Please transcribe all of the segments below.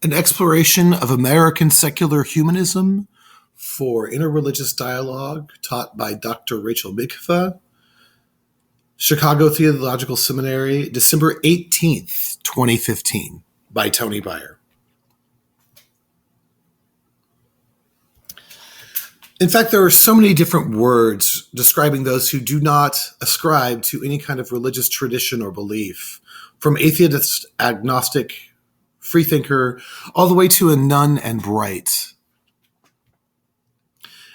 An exploration of American secular humanism for interreligious dialogue taught by Dr. Rachel Mikva, Chicago Theological Seminary, December 18th, 2015, by Tony Beyer. In fact, there are so many different words describing those who do not ascribe to any kind of religious tradition or belief, from atheist, agnostic, freethinker, all the way to a nun and bright.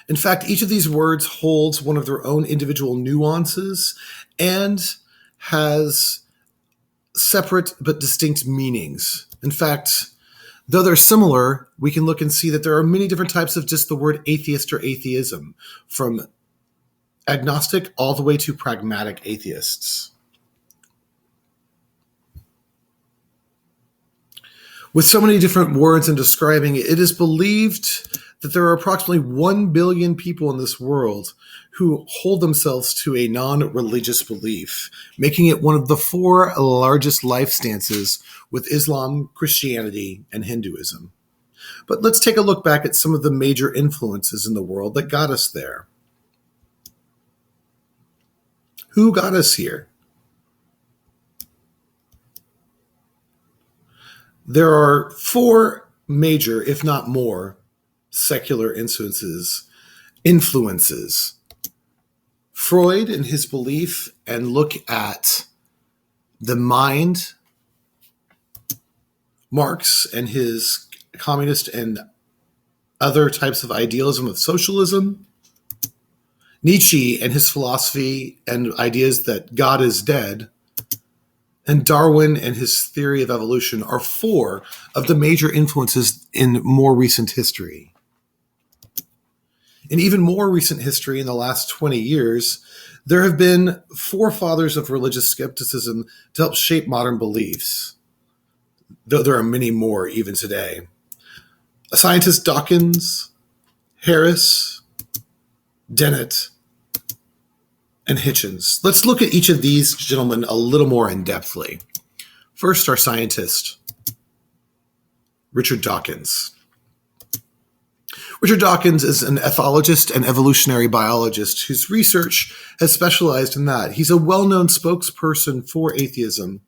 In fact, each of these words holds one of their own individual nuances and has separate but distinct meanings. In fact, though they're similar, we can look and see that there are many different types of just the word atheist or atheism, from agnostic all the way to pragmatic atheists. With so many different words in describing it, it is believed that there are approximately 1 billion people in this world who hold themselves to a non-religious belief, making it one of the 4 largest life stances with Islam, Christianity, and Hinduism. But let's take a look back at some of the major influences in the world that got us there. Who got us here? There are 4 major, if not more, secular influences. Freud and his belief and look at the mind, Marx and his communist and other types of idealism of socialism, Nietzsche and his philosophy and ideas that God is dead, and Darwin and his theory of evolution are 4 of the major influences in more recent history. In even more recent history, in the last 20 years, there have been forefathers of religious skepticism to help shape modern beliefs, though there are many more even today. Scientists Dawkins, Harris, Dennett, and Hitchens. Let's look at each of these gentlemen a little more in-depthly. First, our scientist, Richard Dawkins. Richard Dawkins is an ethologist and evolutionary biologist whose research has specialized in that. He's a well-known spokesperson for atheism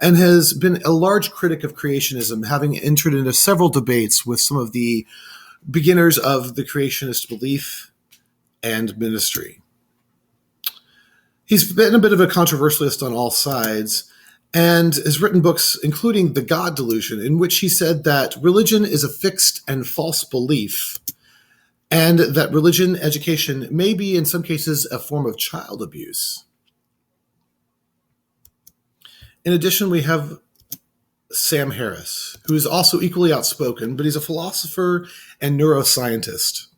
and has been a large critic of creationism, having entered into several debates with some of the beginners of the creationist belief and ministry. He's been a bit of a controversialist on all sides and has written books, including The God Delusion, in which he said that religion is a fixed and false belief, and that religion education may be, in some cases, a form of child abuse. In addition, we have Sam Harris, who is also equally outspoken, but he's a philosopher and neuroscientist.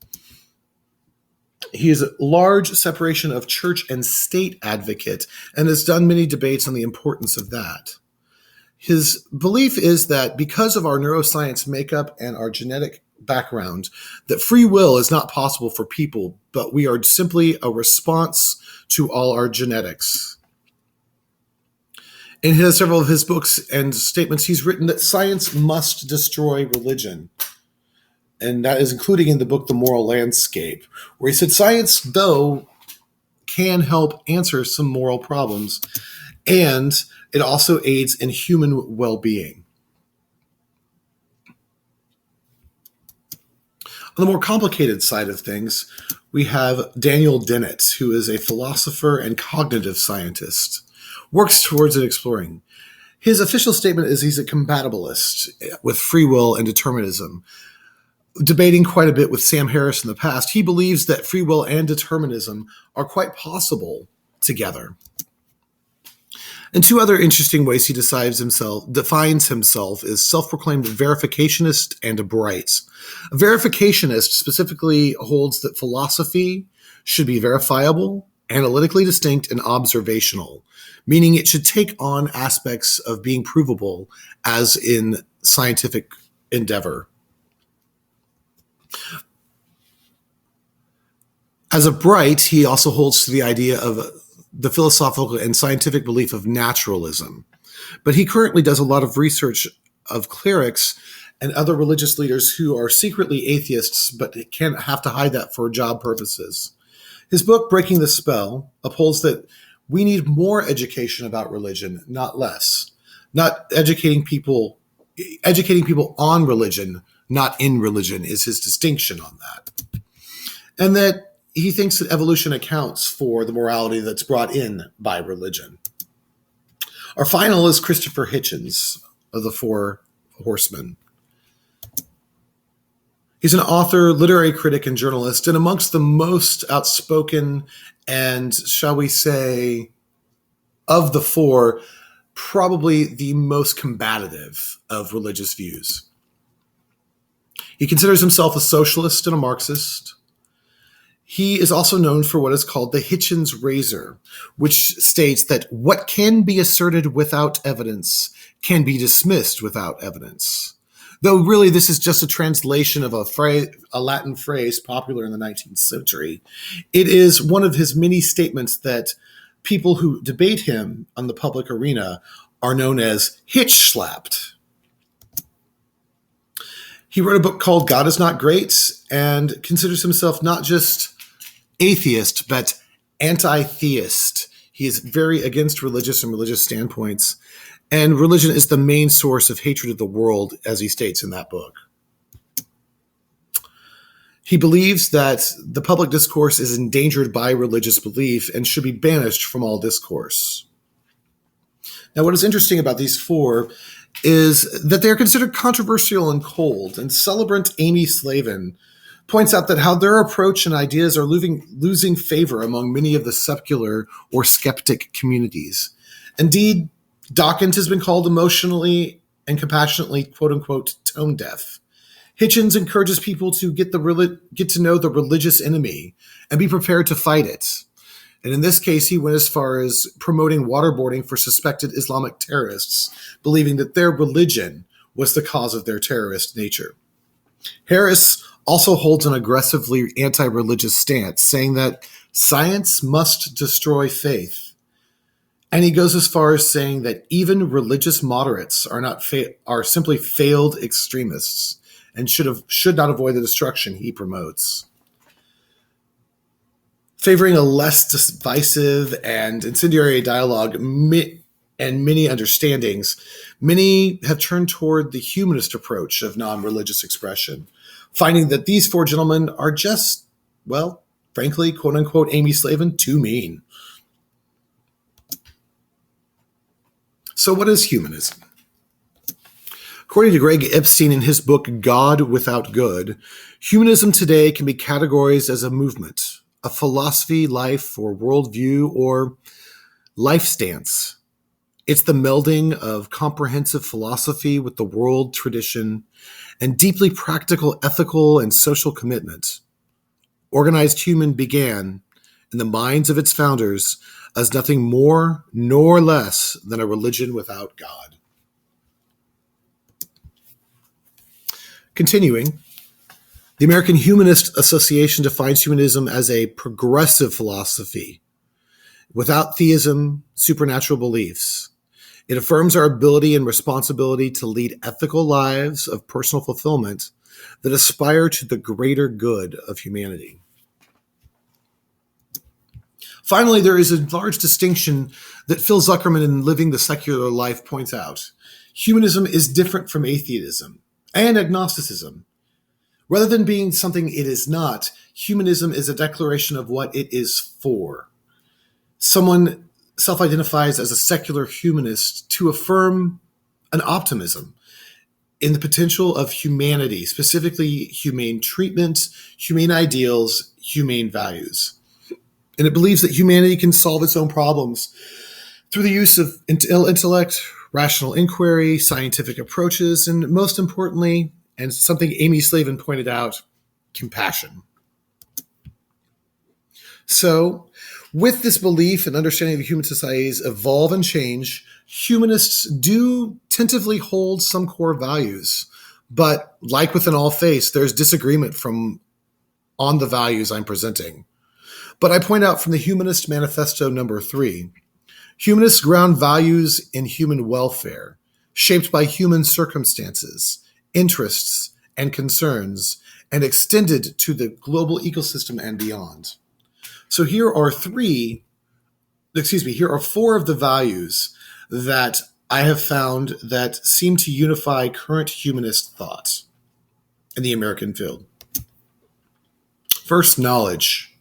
He is a large separation of church and state advocate and has done many debates on the importance of that. His belief is that because of our neuroscience makeup and our genetic background, that free will is not possible for people, but we are simply a response to all our genetics. In several of his books and statements, he's written that science must destroy religion. And that is including in the book, The Moral Landscape, where he said science, though, can help answer some moral problems, and it also aids in human well-being. On the more complicated side of things, we have Daniel Dennett, who is a philosopher and cognitive scientist, works towards it exploring. His official statement is he's a compatibilist with free will and determinism. Debating quite a bit with Sam Harris in the past, he believes that free will and determinism are quite possible together. And 2 other interesting ways he defines himself is self-proclaimed verificationist and a bright. A verificationist specifically holds that philosophy should be verifiable, analytically distinct, and observational, meaning it should take on aspects of being provable as in scientific endeavor. As a bright, he also holds to the idea of the philosophical and scientific belief of naturalism. But he currently does a lot of research of clerics and other religious leaders who are secretly atheists but can't have to hide that for job purposes. His book, Breaking the Spell, upholds that we need more education about religion, not less. Not educating people on religion, not in religion, is his distinction on that. And that he thinks that evolution accounts for the morality that's brought in by religion. Our final is Christopher Hitchens of the Four Horsemen. He's an author, literary critic, and journalist, and amongst the most outspoken and, shall we say, of the four, probably the most combative of religious views. He considers himself a socialist and a Marxist. He is also known for what is called the Hitchens razor, which states that what can be asserted without evidence can be dismissed without evidence. Though really this is just a translation of a Latin phrase popular in the 19th century. It is one of his many statements that people who debate him on the public arena are known as hitch-slapped. He wrote a book called God is Not Great and considers himself not just atheist, but anti-theist. He is very against religious and religious standpoints, and religion is the main source of hatred of the world, as he states in that book. He believes that the public discourse is endangered by religious belief and should be banished from all discourse. Now, what is interesting about these four is that they are considered controversial and cold, and celebrant Amy Slavin points out that how their approach and ideas are losing favor among many of the secular or skeptic communities. Indeed, Dawkins has been called emotionally and compassionately, quote-unquote, tone-deaf. Hitchens encourages people to get to know the religious enemy and be prepared to fight it. And in this case, he went as far as promoting waterboarding for suspected Islamic terrorists, believing that their religion was the cause of their terrorist nature. Harris also holds an aggressively anti-religious stance, saying that science must destroy faith. And he goes as far as saying that even religious moderates are simply failed extremists and should not avoid the destruction he promotes. Favoring a less divisive and incendiary dialogue and many understandings, many have turned toward the humanist approach of non-religious expression, finding that these four gentlemen are just, well, frankly, quote-unquote, Amy Slavin, too mean. So what is humanism? According to Greg Epstein in his book, God Without Good, humanism today can be categorized as a movement, a philosophy, life, or worldview, or life stance. It's the melding of comprehensive philosophy with the world tradition and deeply practical ethical and social commitment. Organized human began, in the minds of its founders, as nothing more nor less than a religion without God. Continuing, the American Humanist Association defines humanism as a progressive philosophy without theism, supernatural beliefs. It affirms our ability and responsibility to lead ethical lives of personal fulfillment that aspire to the greater good of humanity. Finally, there is a large distinction that Phil Zuckerman in Living the Secular Life points out. Humanism is different from atheism and agnosticism. Rather than being something it is not, humanism is a declaration of what it is for. Someone self-identifies as a secular humanist to affirm an optimism in the potential of humanity, specifically humane treatment, humane ideals, humane values. And it believes that humanity can solve its own problems through the use of intellect, rational inquiry, scientific approaches, and most importantly, and something Amy Slavin pointed out, compassion. So, with this belief and understanding that human societies evolve and change, humanists do tentatively hold some core values. But like within all faiths, there's disagreement on the values I'm presenting. But I point out from the Humanist Manifesto number 3, humanists ground values in human welfare, shaped by human circumstances, interests, and concerns, and extended to the global ecosystem and beyond. So here are four of the values that I have found that seem to unify current humanist thought in the American field. First, knowledge.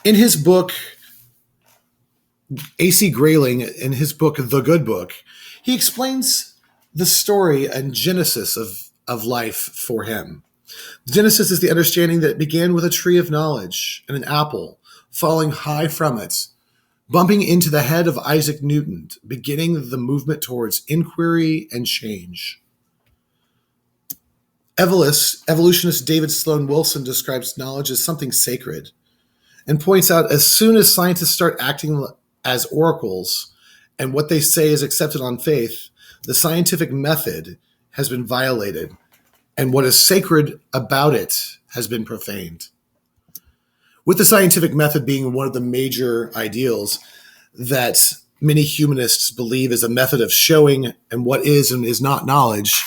In his book, A.C. Grayling, in his book, The Good Book, he explains the story and genesis of life for him. Genesis is the understanding that it began with a tree of knowledge and an apple falling high from it, bumping into the head of Isaac Newton, beginning the movement towards inquiry and change. Evolutionist David Sloan Wilson describes knowledge as something sacred and points out as soon as scientists start acting as oracles and what they say is accepted on faith, the scientific method has been violated and what is sacred about it has been profaned. With the scientific method being one of the major ideals that many humanists believe is a method of showing and what is and is not knowledge,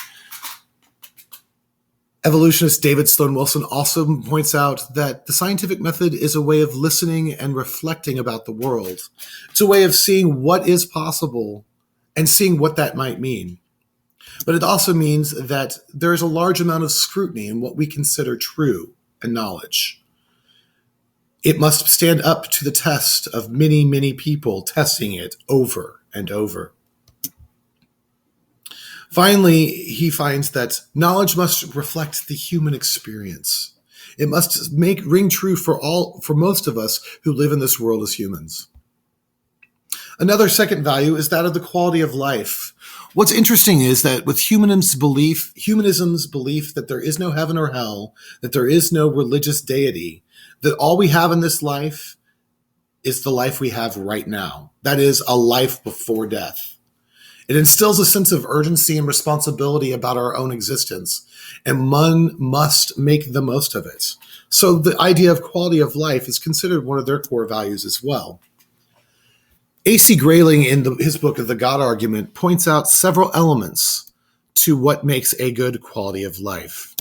evolutionist David Sloan Wilson also points out that the scientific method is a way of listening and reflecting about the world. It's a way of seeing what is possible and seeing what that might mean. But it also means that there is a large amount of scrutiny in what we consider true and knowledge. It must stand up to the test of many, many people testing it over and over. Finally, he finds that knowledge must reflect the human experience. It must ring true for most of us who live in this world as humans. Another second value is that of the quality of life. What's interesting is that with humanism's belief that there is no heaven or hell, that there is no religious deity, that all we have in this life is the life we have right now. That is a life before death. It instills a sense of urgency and responsibility about our own existence, and one must make the most of it. So the idea of quality of life is considered one of their core values as well. A.C. Grayling, in his book, The God Argument, points out several elements to what makes a good quality of life.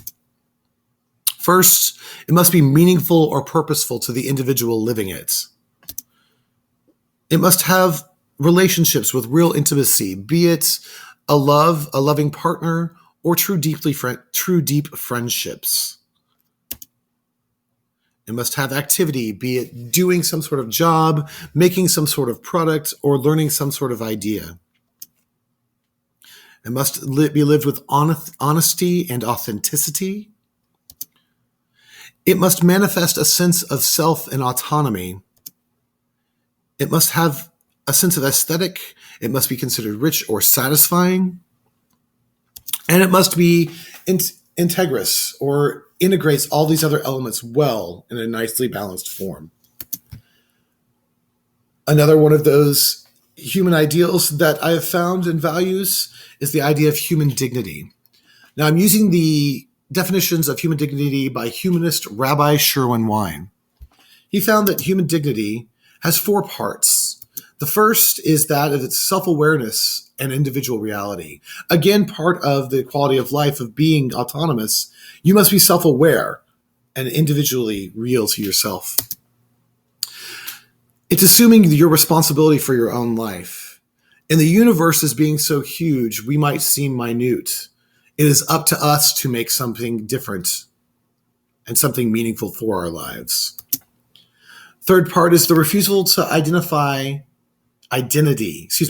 First, it must be meaningful or purposeful to the individual living it. It must have relationships with real intimacy, be it a loving partner, or true deep friendships. It must have activity, be it doing some sort of job, making some sort of product, or learning some sort of idea. It must be lived with honesty and authenticity. It must manifest a sense of self and autonomy. It must have a sense of aesthetic. It must be considered rich or satisfying. And it must be integrous or integrates all these other elements well in a nicely balanced form. Another one of those human ideals that I have found and values is the idea of human dignity. Now, I'm using the definitions of human dignity by humanist Rabbi Sherwin Wine. He found that human dignity has four parts. The first is that of its self-awareness and individual reality. Again, part of the quality of life of being autonomous, you must be self-aware and individually real to yourself. It's assuming your responsibility for your own life. And the universe is being so huge, we might seem minute. It is up to us to make something different and something meaningful for our lives. Third part is the refusal to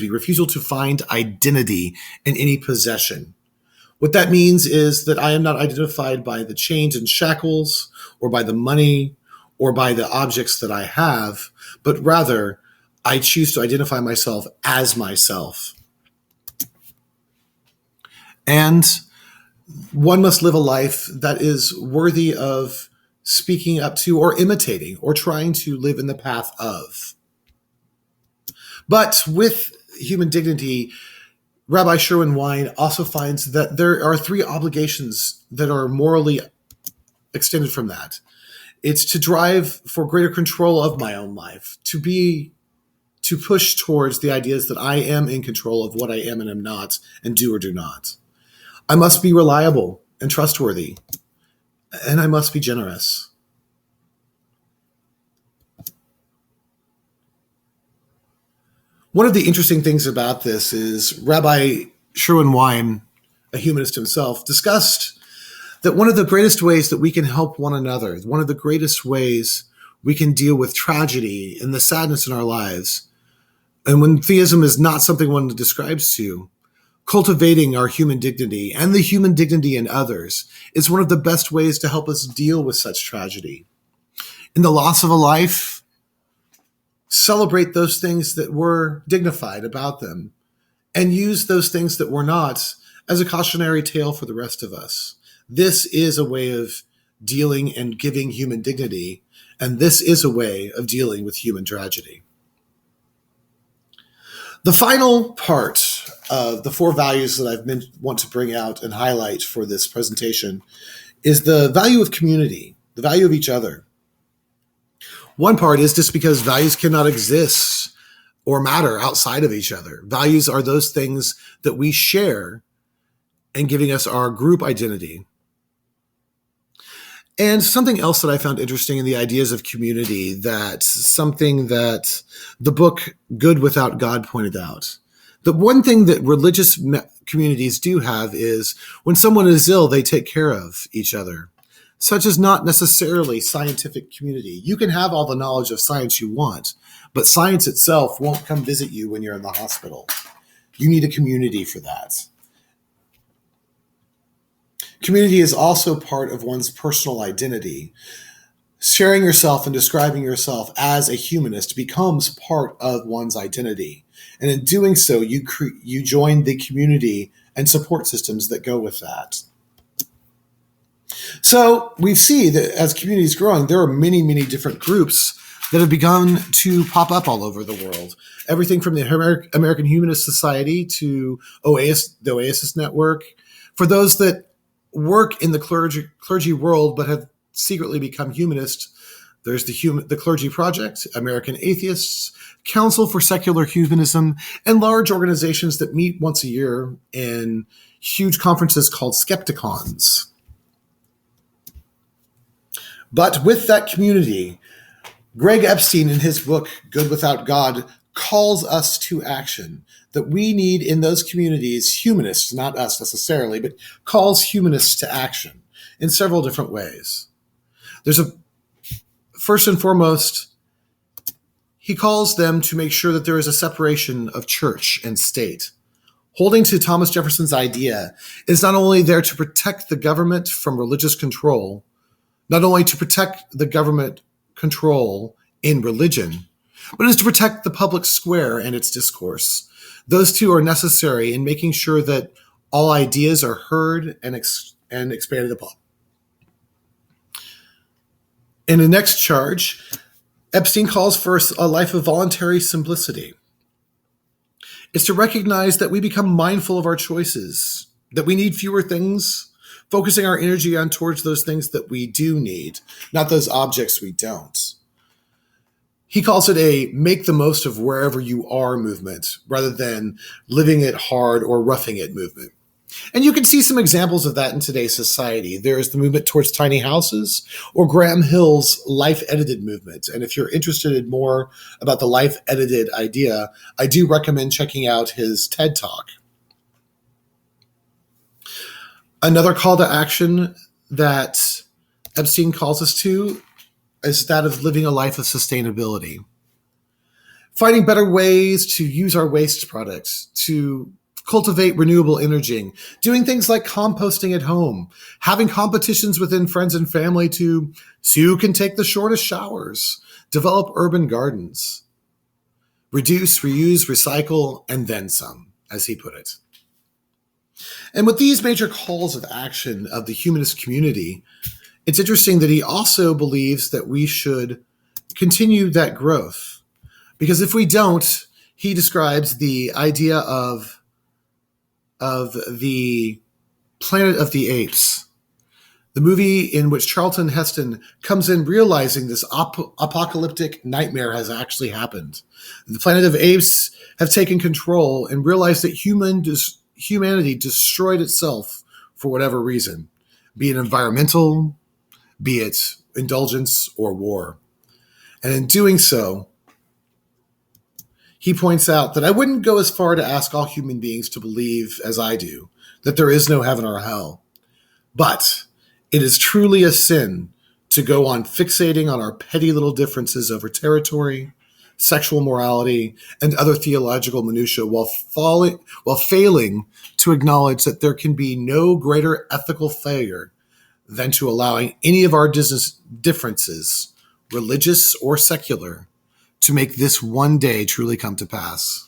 refusal to find identity in any possession. What that means is that I am not identified by the chains and shackles or by the money or by the objects that I have, but rather I choose to identify myself as myself. And one must live a life that is worthy of speaking up to or imitating or trying to live in the path of. But with human dignity, Rabbi Sherwin Wine also finds that there are three obligations that are morally extended from that. It's to drive for greater control of my own life, to to push towards the ideas that I am in control of what I am and am not, and do or do not. I must be reliable and trustworthy, and I must be generous. One of the interesting things about this is Rabbi Sherwin Weim, a humanist himself, discussed that one of the greatest ways that we can help one another, one of the greatest ways we can deal with tragedy and the sadness in our lives, and when theism is not something one describes to you, cultivating our human dignity and the human dignity in others is one of the best ways to help us deal with such tragedy. In the loss of a life, celebrate those things that were dignified about them and use those things that were not as a cautionary tale for the rest of us. This is a way of dealing and giving human dignity, and this is a way of dealing with human tragedy. The final part of the 4 values that I want to bring out and highlight for this presentation is the value of community, the value of each other. One part is just because values cannot exist or matter outside of each other. Values are those things that we share and giving us our group identity. And something else that I found interesting in the ideas of community, that something that the book Good Without God pointed out. The one thing that religious communities do have is when someone is ill, they take care of each other. Such is not necessarily scientific community. You can have all the knowledge of science you want, but science itself won't come visit you when you're in the hospital. You need a community for that. Community is also part of one's personal identity. Sharing yourself and describing yourself as a humanist becomes part of one's identity. And in doing so, you join the community and support systems that go with that. So we see that as community is growing, there are many, many different groups that have begun to pop up all over the world. Everything from the American Humanist Society to the Oasis Network. For those that work in the clergy world but have secretly become humanist, there's the Clergy Project, American Atheists, Council for Secular Humanism, and large organizations that meet once a year in huge conferences called Skepticons. But with that community, Greg Epstein, in his book, Good Without God, calls us to action, that we need in those communities humanists, not us necessarily, but calls humanists to action in several different ways. First and foremost, he calls them to make sure that there is a separation of church and state. Holding to Thomas Jefferson's idea is not only there to protect the government from religious control, not only to protect the government control in religion, but it is to protect the public square and its discourse. Those two are necessary in making sure that all ideas are heard and expanded upon. In the next charge, Epstein calls for a life of voluntary simplicity. It's to recognize that we become mindful of our choices, that we need fewer things, focusing our energy on towards those things that we do need, not those objects we don't. He calls it a make the most of wherever you are movement, rather than living it hard or roughing it movement. And you can see some examples of that in today's society. There's the movement towards tiny houses, or Graham Hill's life-edited movement. And if you're interested in more about the life-edited idea, I do recommend checking out his TED Talk. Another call to action that Epstein calls us to is that of living a life of sustainability. Finding better ways to use our waste products, to cultivate renewable energy, doing things like composting at home, having competitions within friends and family to see who can take the shortest showers, develop urban gardens, reduce, reuse, recycle, and then some, as he put it. And with these major calls of action of the humanist community, it's interesting that he also believes that we should continue that growth. Because if we don't, he describes the idea of the Planet of the Apes, The movie in which Charlton Heston comes in realizing this apocalyptic nightmare has actually happened. The Planet of Apes have taken control and realized that humanity destroyed itself for whatever reason, be it environmental, be it indulgence or war. And in doing so, he points out that I wouldn't go as far to ask all human beings to believe, as I do, that there is no heaven or hell. But it is truly a sin to go on fixating on our petty little differences over territory, sexual morality, and other theological minutiae while failing to acknowledge that there can be no greater ethical failure than to allowing any of our differences, religious or secular, to make this one day truly come to pass.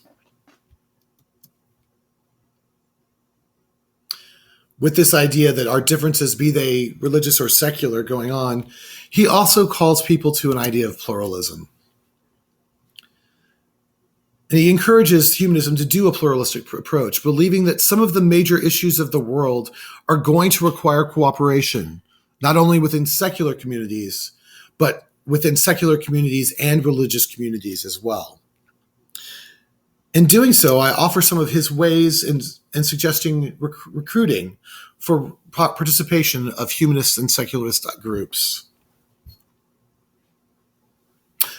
With this idea that our differences, be they religious or secular, going on, he also calls people to an idea of pluralism. And he encourages humanism to do a pluralistic approach, believing that some of the major issues of the world are going to require cooperation, not only within secular communities, but within secular communities and religious communities as well. In doing so, I offer some of his ways in suggesting recruiting for participation of humanist and secularist groups.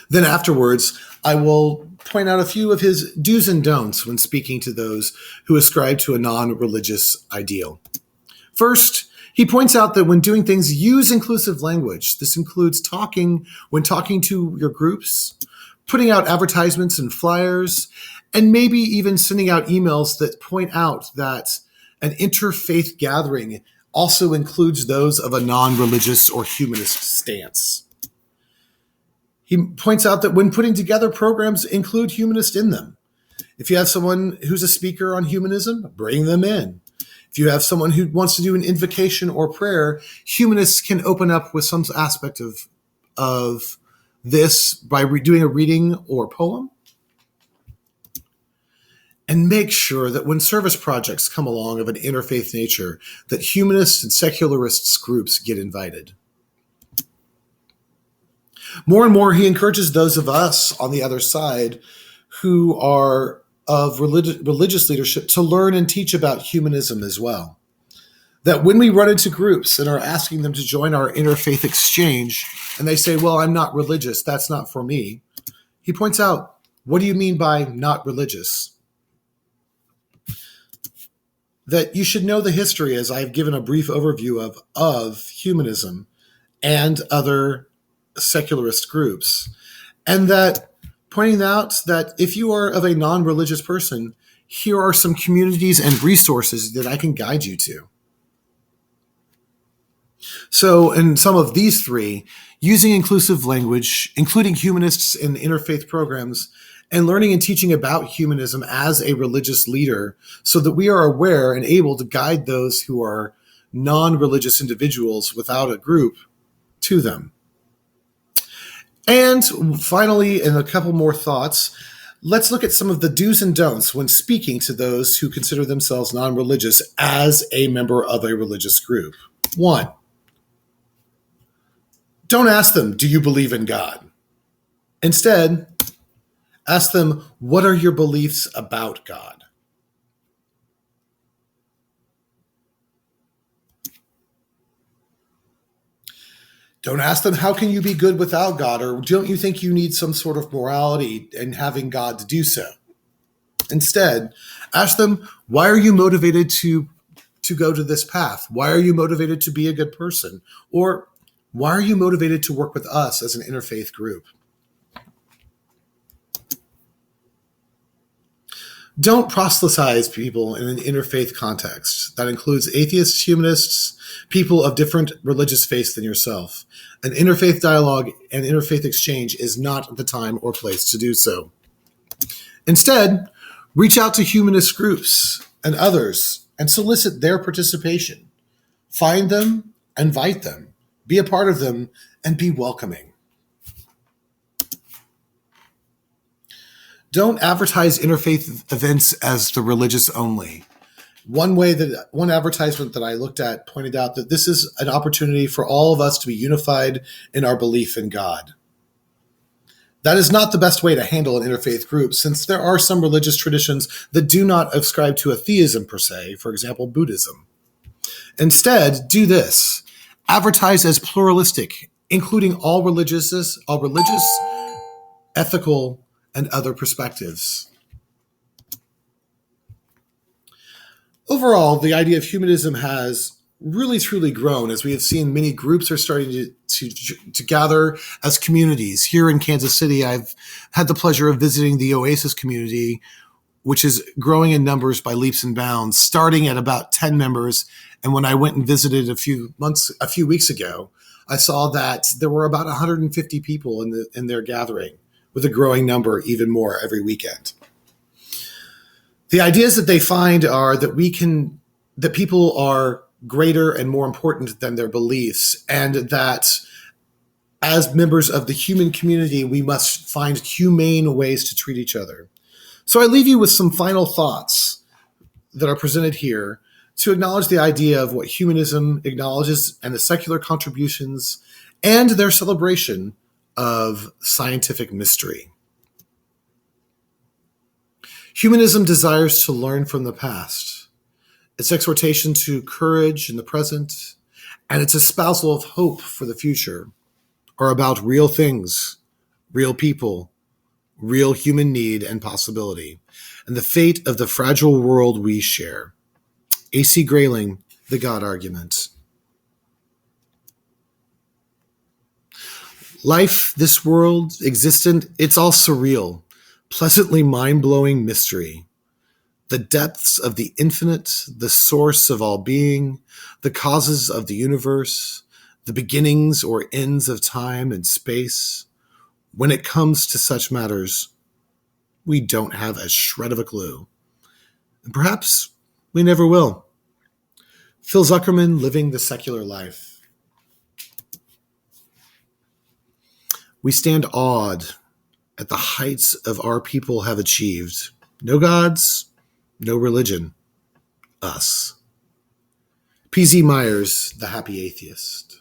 Then afterwards, I will point out a few of his do's and don'ts when speaking to those who ascribe to a non-religious ideal. First, he points out that when doing things, use inclusive language. This includes when talking to your groups, putting out advertisements and flyers, and maybe even sending out emails that point out that an interfaith gathering also includes those of a non-religious or humanist stance. He points out that when putting together programs, include humanist in them. If you have someone who's a speaker on humanism, bring them in. If you have someone who wants to do an invocation or prayer, humanists can open up with some aspect of this by doing a reading or poem. And make sure that when service projects come along of an interfaith nature, that humanists and secularists groups get invited. More and more, he encourages those of us on the other side who are of religious leadership to learn and teach about humanism as well. That when we run into groups and are asking them to join our interfaith exchange, and they say, well, I'm not religious, that's not for me, he points out, what do you mean by not religious? That you should know the history, as I've given a brief overview of humanism and other secularist groups, and that pointing out that if you are of a non-religious person, here are some communities and resources that I can guide you to. So in some of these three, using inclusive language, including humanists in interfaith programs, and learning and teaching about humanism as a religious leader so that we are aware and able to guide those who are non-religious individuals without a group to them. And finally, in a couple more thoughts, let's look at some of the do's and don'ts when speaking to those who consider themselves non-religious as a member of a religious group. 1, don't ask them, do you believe in God? Instead, ask them, what are your beliefs about God? Don't ask them, how can you be good without God? Or don't you think you need some sort of morality in having God to do so? Instead, ask them, why are you motivated to go to this path? Why are you motivated to be a good person? Or why are you motivated to work with us as an interfaith group? Don't proselytize people in an interfaith context. That includes atheists, humanists, people of different religious faiths than yourself. An interfaith dialogue and interfaith exchange is not the time or place to do so. Instead, reach out to humanist groups and others and solicit their participation. Find them, invite them, be a part of them, and be welcoming. Don't advertise interfaith events as the religious only. One advertisement that I looked at pointed out that this is an opportunity for all of us to be unified in our belief in God. That is not the best way to handle an interfaith group, since there are some religious traditions that do not ascribe to a theism per se, for example, Buddhism. Instead, do this. Advertise as pluralistic, including all religious, ethical, and other perspectives. Overall, the idea of humanism has really truly grown, as we have seen many groups are starting to gather as communities. Here in Kansas City, I've had the pleasure of visiting the Oasis community, which is growing in numbers by leaps and bounds, starting at about 10 members. And when I went and visited a few weeks ago, I saw that there were about 150 people in their gathering, with a growing number even more every weekend. The ideas that they find are that people are greater and more important than their beliefs, and that as members of the human community, we must find humane ways to treat each other. So I leave you with some final thoughts that are presented here to acknowledge the idea of what humanism acknowledges and the secular contributions and their celebration of scientific mystery. Humanism desires to learn from the past. Its exhortation to courage in the present and its espousal of hope for the future are about real things, real people, real human need and possibility, and the fate of the fragile world we share. A.C. Grayling, The God Argument. Life, this world, existent, it's all surreal, pleasantly mind-blowing mystery. The depths of the infinite, the source of all being, the causes of the universe, the beginnings or ends of time and space. When it comes to such matters, we don't have a shred of a clue. And perhaps we never will. Phil Zuckerman, Living the Secular Life. We stand awed at the heights of our people have achieved. No gods, no religion. Us. P.Z. Myers, The Happy Atheist.